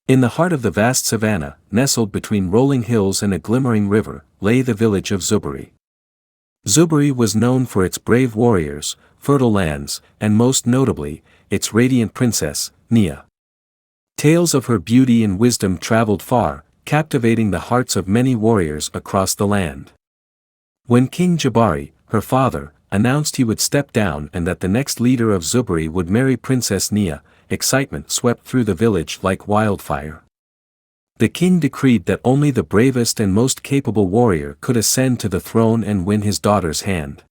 In the heart of the vast savanna, nestled between rolling hills and a glimmering river, lay the village of Zuburi. Zuburi was known for its brave warriors, fertile lands, and most notably, its radiant princess, Nia. Tales of her beauty and wisdom traveled far, captivating the hearts of many warriors across the land. When King Jabari, her father, announced he would step down and that the next leader of Zuburi would marry Princess Nia, excitement swept through the village like wildfire. The king decreed that only the bravest and most capable warrior could ascend to the throne and win his daughter's hand.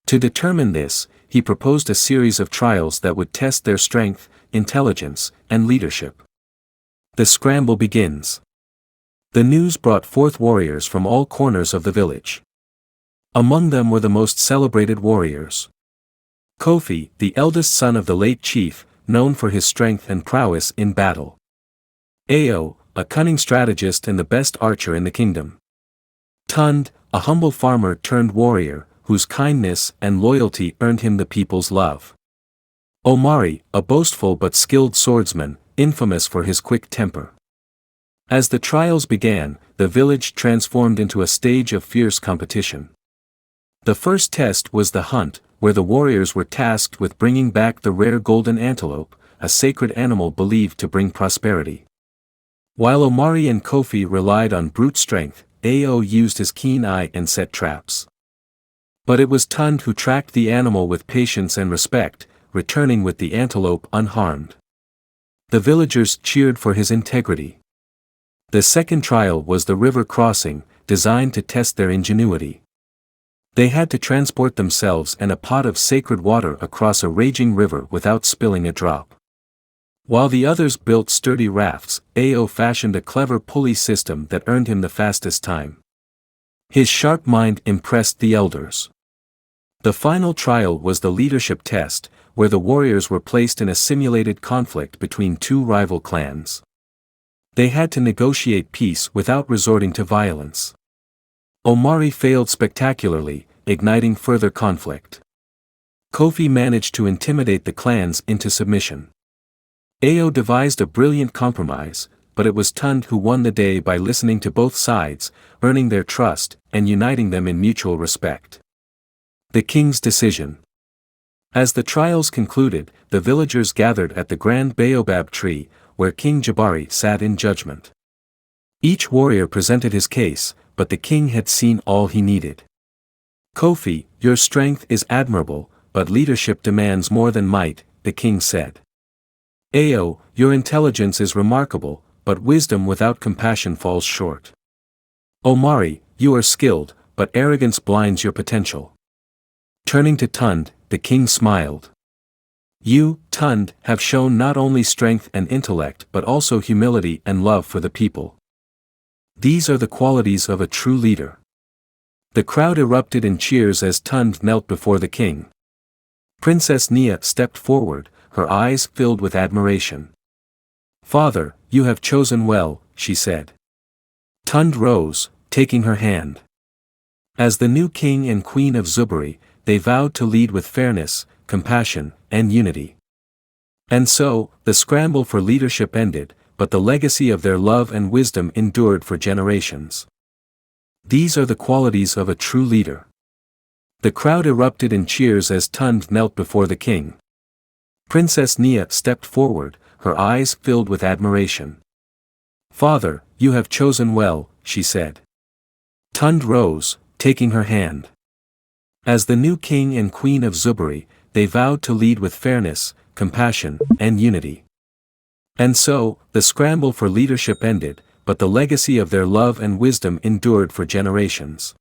To determine this, he proposed a series of trials that would test their strength, intelligence, and leadership. The scramble begins. The news brought forth warriors from all corners of the village. Among them were the most celebrated warriors. Kofi, the eldest son of the late chief, known for his strength and prowess in battle. Ao, a cunning strategist and the best archer in the kingdom. Tund, a humble farmer turned warrior, whose kindness and loyalty earned him the people's love. Omari, a boastful but skilled swordsman, infamous for his quick temper. As the trials began, the village transformed into a stage of fierce competition. The first test was the hunt, where the warriors were tasked with bringing back the rare golden antelope, a sacred animal believed to bring prosperity. While Omari and Kofi relied on brute strength, Ao used his keen eye and set traps. But it was Tund who tracked the animal with patience and respect, returning with the antelope unharmed. The villagers cheered for his integrity. The second trial was the river crossing, designed to test their ingenuity. They had to transport themselves and a pot of sacred water across a raging river without spilling a drop. While the others built sturdy rafts, Ao fashioned a clever pulley system that earned him the fastest time. His sharp mind impressed the elders. The final trial was the leadership test, where the warriors were placed in a simulated conflict between two rival clans. They had to negotiate peace without resorting to violence. Omari failed spectacularly, igniting further conflict. Kofi managed to intimidate the clans into submission. Ao devised a brilliant compromise, but it was Tund who won the day by listening to both sides, earning their trust, and uniting them in mutual respect. The king's decision. As the trials concluded, the villagers gathered at the grand baobab tree, where King Jabari sat in judgment. Each warrior presented his case, but the king had seen all he needed. Kofi, your strength is admirable, but leadership demands more than might, the king said. Ao, your intelligence is remarkable, but wisdom without compassion falls short. Omari, you are skilled, but arrogance blinds your potential. Turning to Tund, the king smiled. You, Tund, have shown not only strength and intellect but also humility and love for the people. These are the qualities of a true leader. The crowd erupted in cheers as Tund knelt before the king. Princess Nia stepped forward, her eyes filled with admiration. Father, you have chosen well, she said. Tund rose, taking her hand. As the new king and queen of Zuburi, they vowed to lead with fairness, compassion, and unity. And so, the scramble for leadership ended, but the legacy of their love and wisdom endured for generations. These are the qualities of a true leader. The crowd erupted in cheers as Tund knelt before the king. Princess Nia stepped forward, her eyes filled with admiration. Father, you have chosen well, she said. Tund rose, taking her hand. As the new king and queen of Zuburi, they vowed to lead with fairness, compassion, and unity. And so, the scramble for leadership ended, but the legacy of their love and wisdom endured for generations.